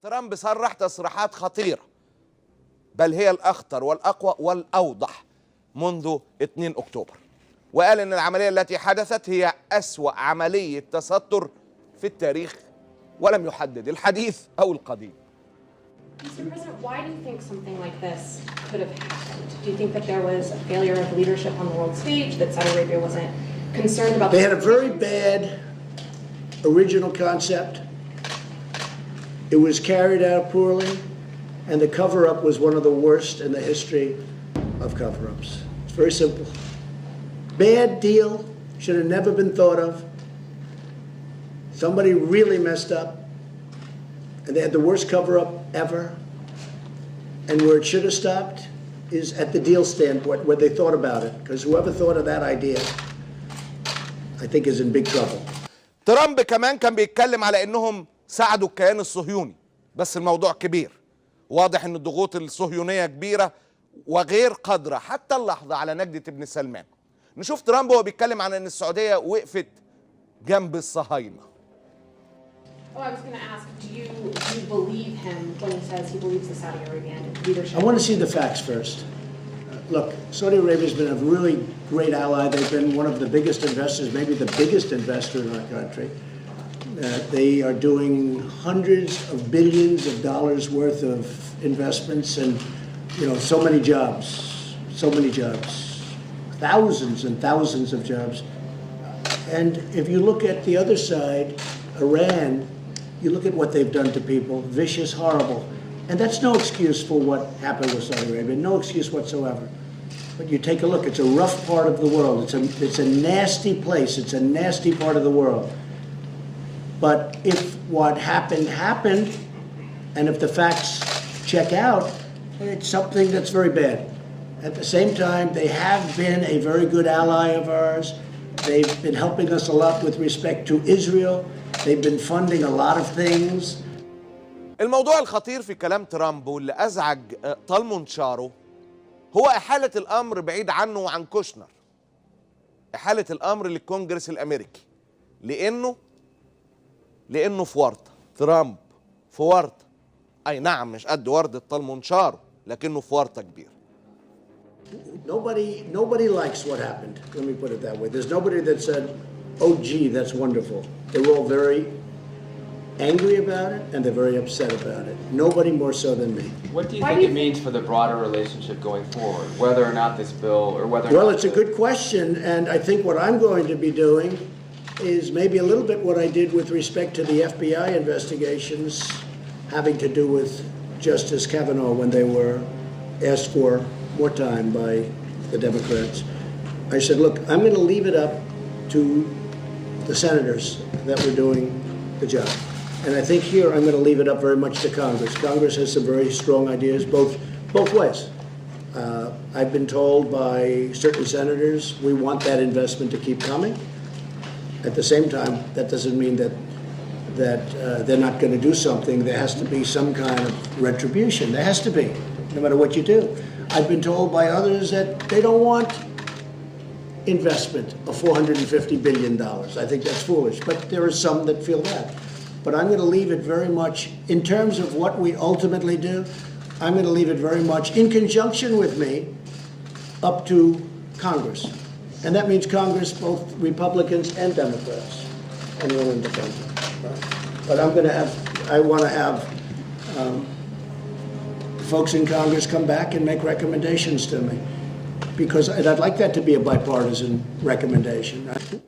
ترامب صرح تصريحات خطيرة، بل هي الأخطر والأقوى والأوضح منذ 2 أكتوبر، وقال إن العملية التي حدثت هي أسوأ عملية تستر في التاريخ، ولم يحدد الحديث أو القديم. Mr. President, why do you think something like this could have happened? Do you think that there was a failure of leadership on the world stage, that Saudi Arabia wasn't concerned about... They had a very bad original concept. It was carried out poorly, and the cover-up was one of the worst in the history of cover-ups. It's very simple. Bad deal, should have never been thought of. Somebody really messed up, and they had the worst cover-up ever. And where it should have stopped is at the deal standpoint, where they thought about it, because whoever thought of that idea, I think, is in big trouble. ترامب كمان كان بيتكلم على انهم ساعدوا الكيان الصهيوني، بس الموضوع كبير. واضح ان الضغوط الصهيونية كبيرة وغير قادرة حتى اللحظة على نجدة ابن سلمان. نشوف ترامب وهو بيتكلم عن ان السعودية وقفت جنب الصهاينة. Oh, I was going to ask, do you believe him when he says he believes the Saudi Arabian leadership? I want to see the facts first. Look, Saudi Arabia has been a really great ally. They've been one of the biggest investors, maybe the biggest investor in our country. They are doing hundreds of billions of dollars worth of investments and, you know, so many jobs, thousands and thousands of jobs. And if you look at the other side, Iran, you look at what they've done to people, vicious, horrible. And that's no excuse for what happened with Saudi Arabia, no excuse whatsoever. But you take a look, it's a rough part of the world. It's a nasty place, it's a nasty part of the world. But if what happened, happened, and if the facts check out, it's something that's very bad. At the same time, they have been a very good ally of ours. They've been helping us a lot with respect to Israel. They've been funding a lot of things. الموضوع الخطير في كلام ترامب واللي أزعج طال منشاره هو إحالة الأمر بعيد عنه وعن كوشنر، إحالة الأمر للكونجرس الأمريكي، لأنه في ورطة. ترامب في ورطة، أي نعم مش قد وردة طال منشاره، لكنه في ورطة كبيرة. Nobody likes what happened. Let me put it that way. There's nobody that said, "Oh, gee, that's wonderful." They were all very angry about it, and they're very upset about it. Nobody more so than me. What do you think it means for the broader relationship going forward, whether or not this bill, or whether? Well, it's a good question, and I think what I'm going to be doing is maybe a little bit what I did with respect to the FBI investigations having to do with Justice Kavanaugh when they were asked for more time by the Democrats. I said, look, I'm going to leave it up to the senators that were doing the job. And I think here I'm going to leave it up very much to Congress. Congress has some very strong ideas both ways. I've been told by certain senators we want that investment to keep coming. At the same time, that doesn't mean that they're not going to do something. There has to be some kind of retribution. There has to be, no matter what you do. I've been told by others that they don't want investment of $450 billion. I think that's foolish, but there are some that feel that. But I'm going to leave it very much, in terms of what we ultimately do, I'm going to leave it very much in conjunction with me up to Congress. And that means Congress, both Republicans and Democrats, and one independent. Right? But I want to have folks in Congress come back and make recommendations to me, because I'd like that to be a bipartisan recommendation. Right?